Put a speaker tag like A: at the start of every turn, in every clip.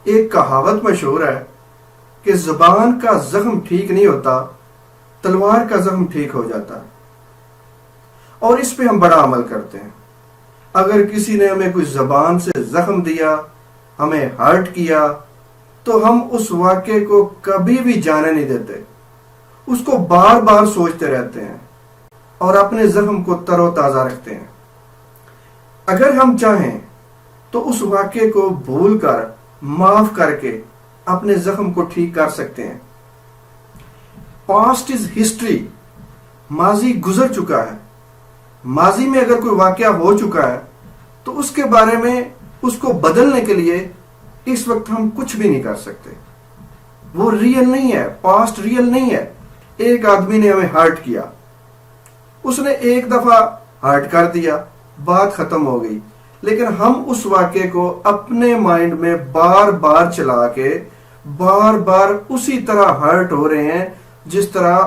A: ایک کہاوت مشہور ہے کہ زبان کا زخم ٹھیک نہیں ہوتا، تلوار کا زخم ٹھیک ہو جاتا، اور اس پہ ہم بڑا عمل کرتے ہیں۔ اگر کسی نے ہمیں کوئی زبان سے زخم دیا، ہمیں ہرٹ کیا، تو ہم اس واقعے کو کبھی بھی جانے نہیں دیتے، اس کو بار بار سوچتے رہتے ہیں اور اپنے زخم کو تر و تازہ رکھتے ہیں۔ اگر ہم چاہیں تو اس واقعے کو بھول کر، معاف کر کے اپنے زخم کو ٹھیک کر سکتے ہیں۔ پاسٹ از ہسٹری، ماضی گزر چکا ہے۔ ماضی میں اگر کوئی واقعہ ہو چکا ہے تو اس کے بارے میں اس کو بدلنے کے لیے اس وقت ہم کچھ بھی نہیں کر سکتے۔ وہ ریئل نہیں ہے، پاسٹ ریئل نہیں ہے۔ ایک آدمی نے ہمیں ہرٹ کیا، اس نے ایک دفعہ ہرٹ کر دیا، بات ختم ہو گئی، لیکن ہم اس واقعے کو اپنے مائنڈ میں بار بار چلا کے بار بار اسی طرح ہرٹ ہو رہے ہیں جس طرح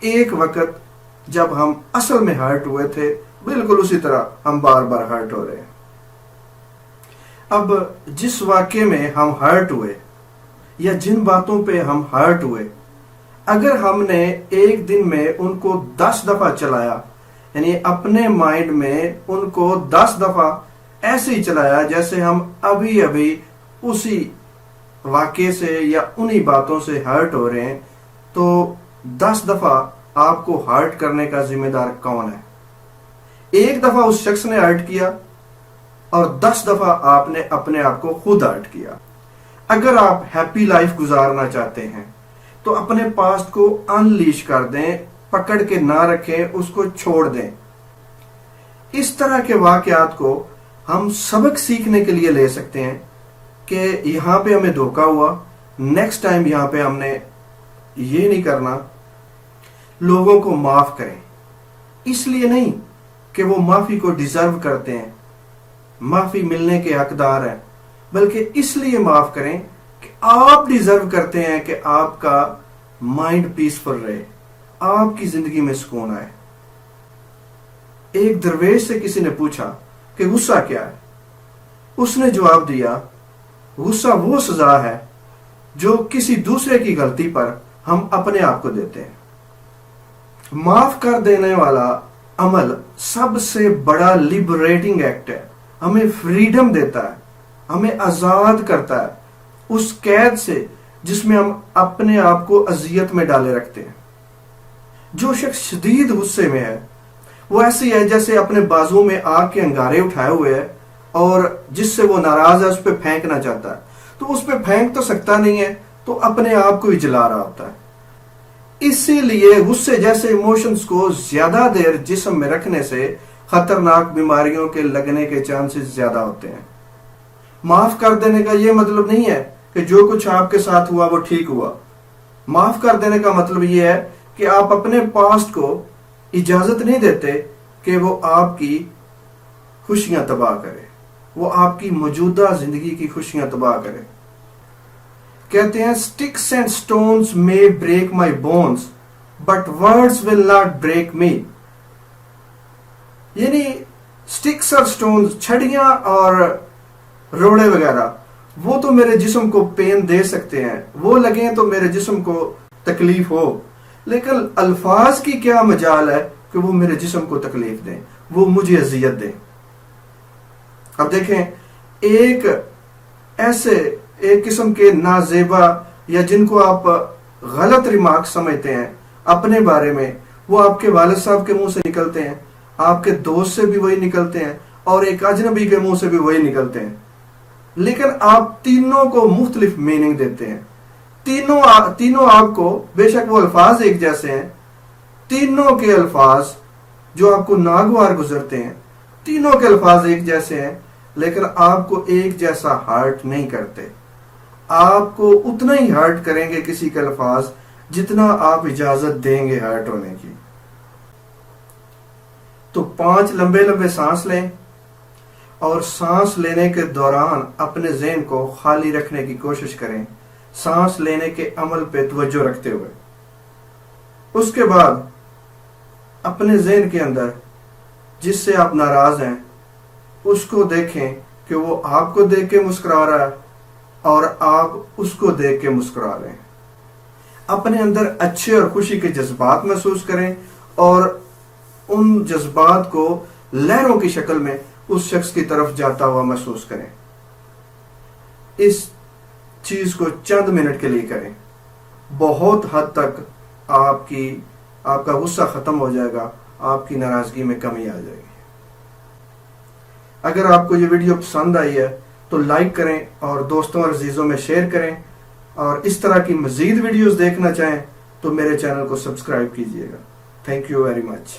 A: ایک وقت جب ہم اصل میں ہرٹ ہوئے تھے، بالکل اسی طرح ہم بار بار ہرٹ ہو رہے ہیں۔ اب جس واقعے میں ہم ہرٹ ہوئے یا جن باتوں پہ ہم ہرٹ ہوئے، اگر ہم نے ایک دن میں ان کو 10 دفعہ چلایا، یعنی اپنے مائنڈ میں ان کو 10 دفعہ ایسے ہی چلایا جیسے ہم ابھی ابھی اسی واقعے سے یا انہی باتوں سے ہرٹ ہو رہے ہیں، تو 10 دفعہ آپ کو ہرٹ کرنے کا ذمہ دار کون ہے؟ ایک دفعہ اس شخص نے ہرٹ کیا اور 10 دفعہ آپ نے اپنے آپ کو خود ہرٹ کیا۔ اگر آپ ہیپی لائف گزارنا چاہتے ہیں تو اپنے پاسٹ کو انلیش کر دیں، پکڑ کے نہ رکھیں، اس کو چھوڑ دیں۔ اس طرح کے واقعات کو ہم سبق سیکھنے کے لیے لے سکتے ہیں کہ یہاں پہ ہمیں دھوکا ہوا، نیکسٹ ٹائم یہاں پہ ہم نے یہ نہیں کرنا۔ لوگوں کو معاف کریں، اس لیے نہیں کہ وہ معافی کو ڈیزرو کرتے ہیں، معافی ملنے کے حقدار ہیں، بلکہ اس لیے معاف کریں کہ آپ ڈیزرو کرتے ہیں کہ آپ کا مائنڈ پیسفل رہے، آپ کی زندگی میں سکون آئے۔ ایک درویش سے کسی نے پوچھا کہ غصہ کیا ہے؟ اس نے جواب دیا، غصہ وہ سزا ہے جو کسی دوسرے کی غلطی پر ہم اپنے آپ کو دیتے ہیں۔ معاف کر دینے والا عمل سب سے بڑا لبریٹنگ ایکٹ ہے، ہمیں فریڈم دیتا ہے، ہمیں آزاد کرتا ہے اس قید سے جس میں ہم اپنے آپ کو اذیت میں ڈالے رکھتے ہیں۔ جو شخص شدید غصے میں ہے وہ ایسی ہے جیسے اپنے بازو میں آگ کے انگارے اٹھائے ہوئے ہے اور جس سے وہ ناراض ہے اس پہ پھینکنا چاہتا ہے، تو اس پہ پھینک تو سکتا نہیں ہے، تو اپنے آپ کو ہی جلا رہا ہوتا ہے۔ اسی لیے غصے جیسے ایموشنز کو زیادہ دیر جسم میں رکھنے سے خطرناک بیماریوں کے لگنے کے چانسز زیادہ ہوتے ہیں۔ معاف کر دینے کا یہ مطلب نہیں ہے کہ جو کچھ آپ کے ساتھ ہوا وہ ٹھیک ہوا۔ معاف کر دینے کا مطلب یہ ہے کہ آپ اپنے پاسٹ کو اجازت نہیں دیتے کہ وہ آپ کی خوشیاں تباہ کرے، وہ آپ کی موجودہ زندگی کی خوشیاں تباہ کرے۔ کہتے ہیں sticks and stones may break my bones but words will not break me۔ یعنی sticks اور stones، چھڑیاں اور روڑے وغیرہ، وہ تو میرے جسم کو پین دے سکتے ہیں، وہ لگیں تو میرے جسم کو تکلیف ہو، لیکن الفاظ کی کیا مجال ہے کہ وہ میرے جسم کو تکلیف دیں، وہ مجھے اذیت دیں۔ اب دیکھیں، ایک قسم کے نازیبا یا جن کو آپ غلط ریمارک سمجھتے ہیں اپنے بارے میں، وہ آپ کے والد صاحب کے منہ سے نکلتے ہیں، آپ کے دوست سے بھی وہی نکلتے ہیں، اور ایک اجنبی کے منہ سے بھی وہی نکلتے ہیں، لیکن آپ تینوں کو مختلف میننگ دیتے ہیں۔ تینوں آپ کو، بے شک وہ الفاظ ایک جیسے ہیں، تینوں کے الفاظ جو آپ کو ناگوار گزرتے ہیں، تینوں کے الفاظ ایک جیسے ہیں، لیکن آپ کو ایک جیسا ہرٹ نہیں کرتے۔ آپ کو اتنا ہی ہرٹ کریں گے کسی کے الفاظ جتنا آپ اجازت دیں گے ہرٹ ہونے کی۔ تو 5 لمبے لمبے سانس لیں، اور سانس لینے کے دوران اپنے ذہن کو خالی رکھنے کی کوشش کریں، سانس لینے کے عمل پہ توجہ رکھتے ہوئے۔ اس کے بعد اپنے ذہن کے اندر جس سے آپ ناراض ہیں اس کو دیکھیں کہ وہ آپ کو دیکھ کے مسکرا رہا ہے، اور آپ اس کو دیکھ کے مسکرا رہے ہیں. اپنے اندر اچھے اور خوشی کے جذبات محسوس کریں اور ان جذبات کو لہروں کی شکل میں اس شخص کی طرف جاتا ہوا محسوس کریں. اس چیز کو چند منٹ کے لیے کریں. بہت حد تک آپ کا غصہ ختم ہو جائے گا, آپ کی ناراضگی میں کمی آ جائے گی. اگر آپ کو یہ ویڈیو پسند آئی ہے تو لائک کریں اور دوستوں اور عزیزوں میں شیئر کریں, اور اس طرح کی مزید ویڈیوز دیکھنا چاہیں تو میرے چینل کو سبسکرائب کیجئے گا. Thank you very much.